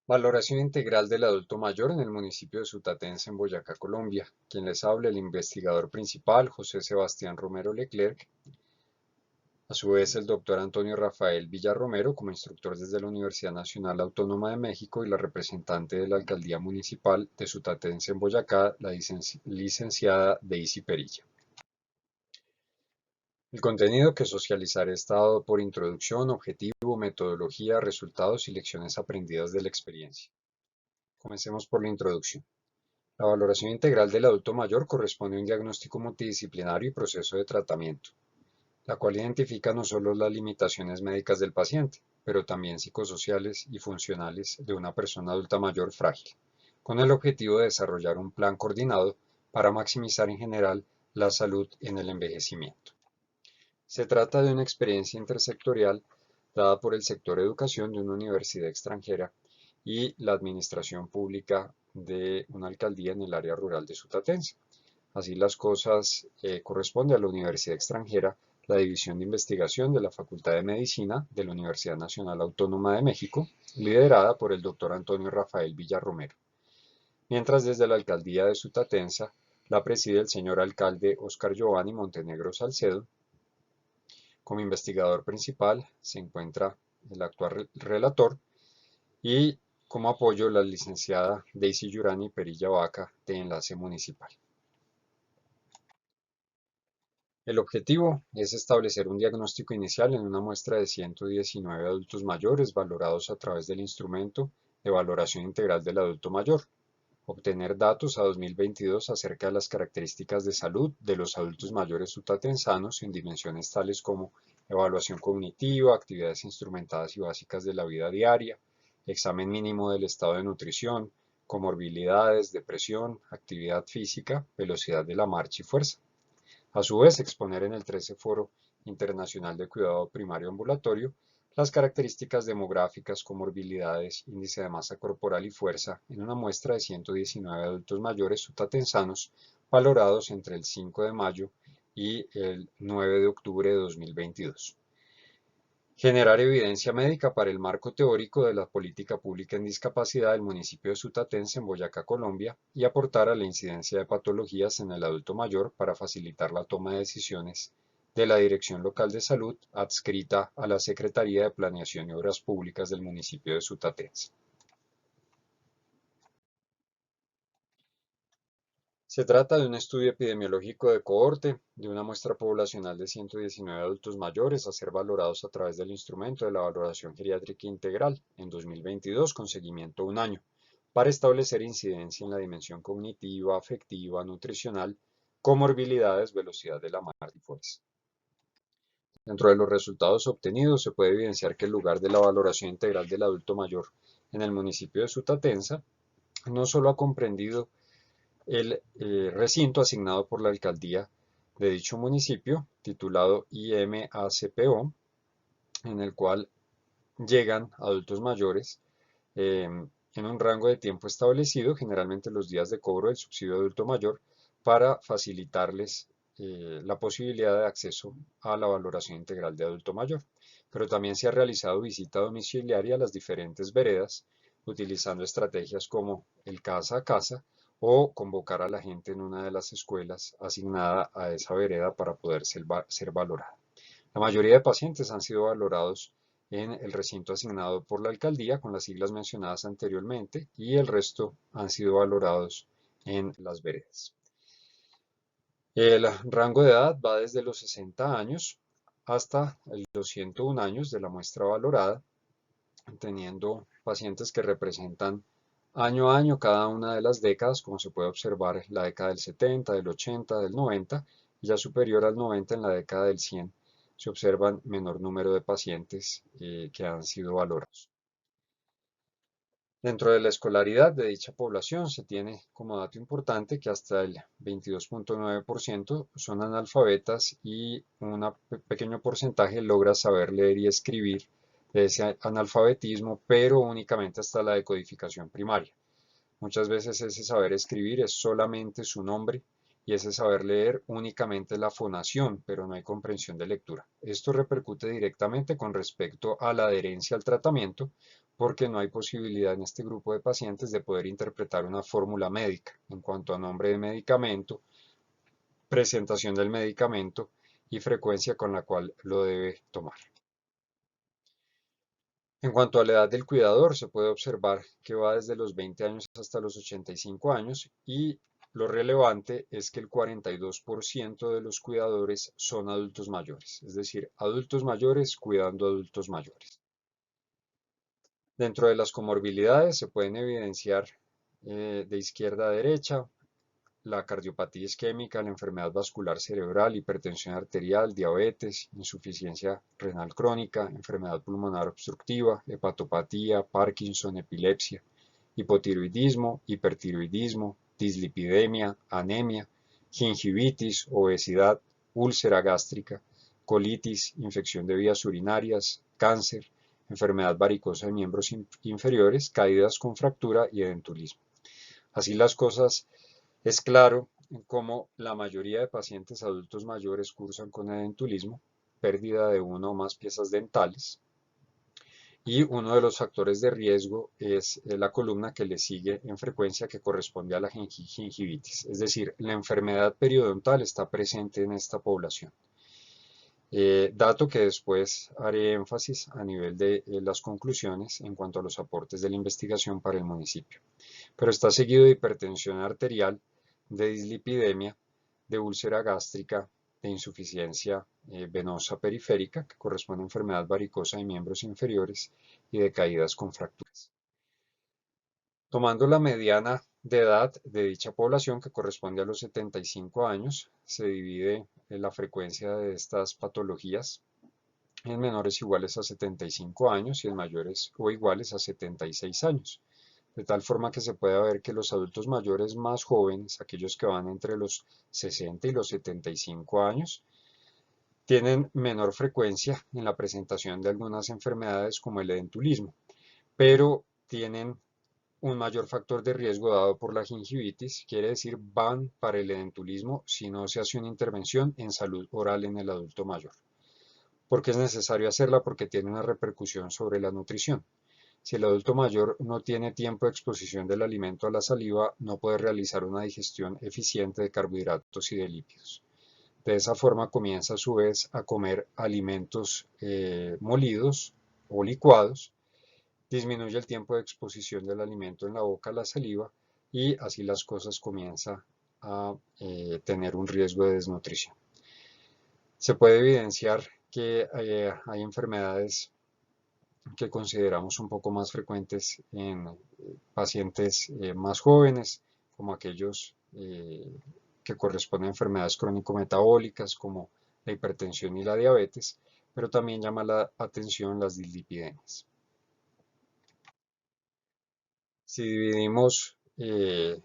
Valoración integral del adulto mayor en el municipio de Sutatenza, en Boyacá, Colombia. Quien les habla, el investigador principal, José Sebastián Romero Leclerc. A su vez, el doctor Antonio Rafael Villarromero, como instructor desde la Universidad Nacional Autónoma de México, y la representante de la Alcaldía Municipal de Sutatenza, en Boyacá, la licenciada Daisy Perilla. El contenido que socializaré está dado por introducción, objetivo, metodología, resultados y lecciones aprendidas de la experiencia. Comencemos por la introducción. La valoración integral del adulto mayor corresponde a un diagnóstico multidisciplinario y proceso de tratamiento, la cual identifica no solo las limitaciones médicas del paciente, pero también psicosociales y funcionales de una persona adulta mayor frágil, con el objetivo de desarrollar un plan coordinado para maximizar en general la salud en el envejecimiento. Se trata de una experiencia intersectorial dada por el sector educación de una universidad extranjera y la administración pública de una alcaldía en el área rural de Sutatenza. Así las cosas, corresponde a la universidad extranjera la División de Investigación de la Facultad de Medicina de la Universidad Nacional Autónoma de México, liderada por el doctor Antonio Rafael Villarromero, mientras desde la alcaldía de Sutatenza la preside el señor alcalde Óscar Giovanni Montenegro Salcedo. Como investigador principal se encuentra el actual relator y como apoyo la licenciada Daisy Yurani Perilla Vaca, de Enlace Municipal. El objetivo es establecer un diagnóstico inicial en una muestra de 119 adultos mayores valorados a través del instrumento de valoración integral del adulto mayor, obtener datos a 2022 acerca de las características de salud de los adultos mayores sutatensanos en dimensiones tales como evaluación cognitiva, actividades instrumentadas y básicas de la vida diaria, examen mínimo del estado de nutrición, comorbilidades, depresión, actividad física, velocidad de la marcha y fuerza. A su vez, exponer en el 13 Foro Internacional de Cuidado Primario Ambulatorio las características demográficas, comorbilidades, índice de masa corporal y fuerza en una muestra de 119 adultos mayores sutatensanos valorados entre el 5 de mayo y el 9 de octubre de 2022. Generar evidencia médica para el marco teórico de la política pública en discapacidad del municipio de Sutatenza, en Boyacá, Colombia, y aportar a la incidencia de patologías en el adulto mayor para facilitar la toma de decisiones de la Dirección Local de Salud adscrita a la Secretaría de Planeación y Obras Públicas del municipio de Sutatenza. Se trata de un estudio epidemiológico de cohorte de una muestra poblacional de 119 adultos mayores a ser valorados a través del instrumento de la valoración geriátrica integral en 2022 con seguimiento un año, para establecer incidencia en la dimensión cognitiva, afectiva, nutricional, comorbilidades, velocidad de la marcha y fuerza. Dentro de los resultados obtenidos se puede evidenciar que el lugar de la valoración integral del adulto mayor en el municipio de Sutatenza no solo ha comprendido el recinto asignado por la alcaldía de dicho municipio, titulado IMACPO, en el cual llegan adultos mayores en un rango de tiempo establecido, generalmente los días de cobro del subsidio adulto mayor, para facilitarles la posibilidad de acceso a la valoración integral de adulto mayor. Pero también se ha realizado visita domiciliaria a las diferentes veredas, utilizando estrategias como el casa a casa o convocar a la gente en una de las escuelas asignada a esa vereda para poder ser valorada. La mayoría de pacientes han sido valorados en el recinto asignado por la alcaldía con las siglas mencionadas anteriormente y el resto han sido valorados en las veredas. El rango de edad va desde los 60 años hasta los 101 años de la muestra valorada, teniendo pacientes que representan año a año cada una de las décadas, como se puede observar la década del 70, del 80, del 90, y ya superior al 90 en la década del 100 se observan menor número de pacientes que han sido valorados. Dentro de la escolaridad de dicha población se tiene como dato importante que hasta el 22.9% son analfabetas y un pequeño porcentaje logra saber leer y escribir de ese analfabetismo, pero únicamente hasta la decodificación primaria. Muchas veces ese saber escribir es solamente su nombre y ese saber leer únicamente la fonación, pero no hay comprensión de lectura. Esto repercute directamente con respecto a la adherencia al tratamiento, porque no hay posibilidad en este grupo de pacientes de poder interpretar una fórmula médica en cuanto a nombre de medicamento, presentación del medicamento y frecuencia con la cual lo debe tomar. En cuanto a la edad del cuidador, se puede observar que va desde los 20 años hasta los 85 años y lo relevante es que el 42% de los cuidadores son adultos mayores, es decir, adultos mayores cuidando adultos mayores. Dentro de las comorbilidades se pueden evidenciar de izquierda a derecha la cardiopatía isquémica, la enfermedad vascular cerebral, hipertensión arterial, diabetes, insuficiencia renal crónica, enfermedad pulmonar obstructiva, hepatopatía, Parkinson, epilepsia, hipotiroidismo, hipertiroidismo, dislipidemia, anemia, gingivitis, obesidad, úlcera gástrica, colitis, infección de vías urinarias, cáncer, enfermedad varicosa de miembros inferiores, caídas con fractura y edentulismo. Así las cosas, es claro cómo la mayoría de pacientes adultos mayores cursan con edentulismo, pérdida de una o más piezas dentales, y uno de los factores de riesgo es la columna que le sigue en frecuencia que corresponde a la gingivitis, es decir, la enfermedad periodontal está presente en esta población. Dato que después haré énfasis a nivel de las conclusiones en cuanto a los aportes de la investigación para el municipio. Pero está seguido de hipertensión arterial, de dislipidemia, de úlcera gástrica, de insuficiencia venosa periférica, que corresponde a enfermedad varicosa de miembros inferiores, y de caídas con fracturas. Tomando la mediana de edad de dicha población, que corresponde a los 75 años, se divide la frecuencia de estas patologías en menores iguales a 75 años y en mayores o iguales a 76 años. De tal forma que se puede ver que los adultos mayores más jóvenes, aquellos que van entre los 60 y los 75 años, tienen menor frecuencia en la presentación de algunas enfermedades como el edentulismo, pero tienen un mayor factor de riesgo dado por la gingivitis, quiere decir van para el edentulismo si no se hace una intervención en salud oral en el adulto mayor. ¿Por qué es necesario hacerla? Porque tiene una repercusión sobre la nutrición. Si el adulto mayor no tiene tiempo de exposición del alimento a la saliva, no puede realizar una digestión eficiente de carbohidratos y de lípidos. De esa forma comienza a su vez a comer alimentos molidos o licuados, disminuye el tiempo de exposición del alimento en la boca a la saliva y así las cosas comienzan a tener un riesgo de desnutrición. Se puede evidenciar que hay enfermedades que consideramos un poco más frecuentes en pacientes más jóvenes, como aquellos que corresponden a enfermedades crónico-metabólicas como la hipertensión y la diabetes, pero también llama la atención las dislipidemias. Si dividimos el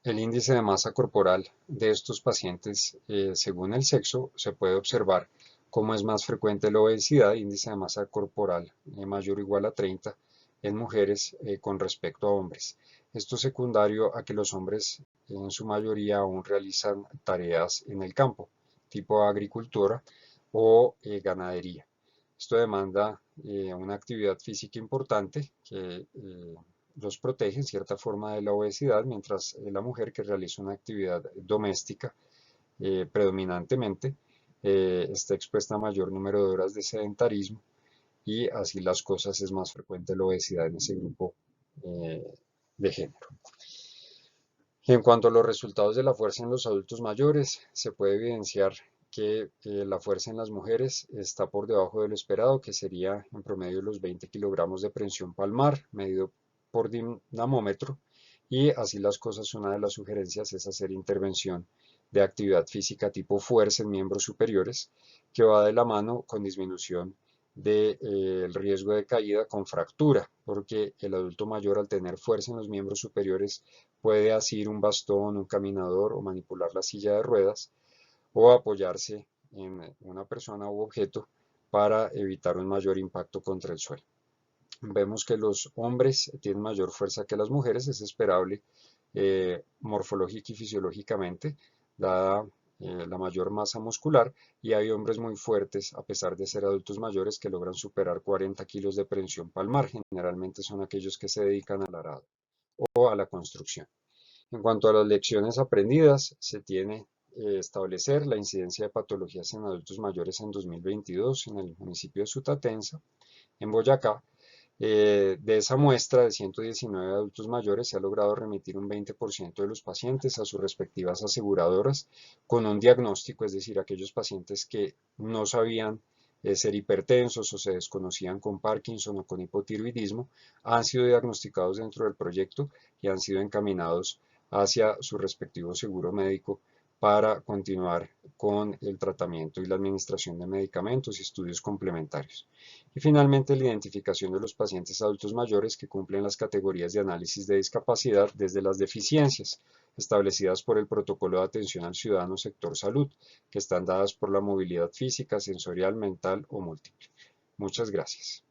índice de masa corporal de estos pacientes según el sexo, se puede observar cómo es más frecuente la obesidad, índice de masa corporal mayor o igual a 30 en mujeres con respecto a hombres. Esto es secundario a que los hombres en su mayoría aún realizan tareas en el campo, tipo agricultura o ganadería. Esto demanda una actividad física importante que los protege en cierta forma de la obesidad, mientras la mujer que realiza una actividad doméstica predominantemente está expuesta a mayor número de horas de sedentarismo y así las cosas es más frecuente la obesidad en ese grupo de género. En cuanto a los resultados de la fuerza en los adultos mayores, se puede evidenciar que la fuerza en las mujeres está por debajo de lo esperado, que sería en promedio los 20 kilogramos de presión palmar, medido por dinamómetro, y así las cosas, una de las sugerencias es hacer intervención de actividad física tipo fuerza en miembros superiores, que va de la mano con disminución del riesgo de caída con fractura, porque el adulto mayor al tener fuerza en los miembros superiores puede asir un bastón, un caminador o manipular la silla de ruedas o apoyarse en una persona u objeto para evitar un mayor impacto contra el suelo. Vemos que los hombres tienen mayor fuerza que las mujeres, es esperable morfológica y fisiológicamente, dada la mayor masa muscular, y hay hombres muy fuertes, a pesar de ser adultos mayores, que logran superar 40 kilos de prensión palmar. Generalmente son aquellos que se dedican al arado o a la construcción. En cuanto a las lecciones aprendidas, se tiene establecer la incidencia de patologías en adultos mayores en 2022 en el municipio de Sutatensa, en Boyacá. De esa muestra de 119 adultos mayores se ha logrado remitir un 20% de los pacientes a sus respectivas aseguradoras con un diagnóstico, es decir, aquellos pacientes que no sabían ser hipertensos o se desconocían con Parkinson o con hipotiroidismo, han sido diagnosticados dentro del proyecto y han sido encaminados hacia su respectivo seguro médico para continuar con el tratamiento y la administración de medicamentos y estudios complementarios. Y finalmente, la identificación de los pacientes adultos mayores que cumplen las categorías de análisis de discapacidad desde las deficiencias establecidas por el Protocolo de Atención al Ciudadano Sector Salud, que están dadas por la movilidad física, sensorial, mental o múltiple. Muchas gracias.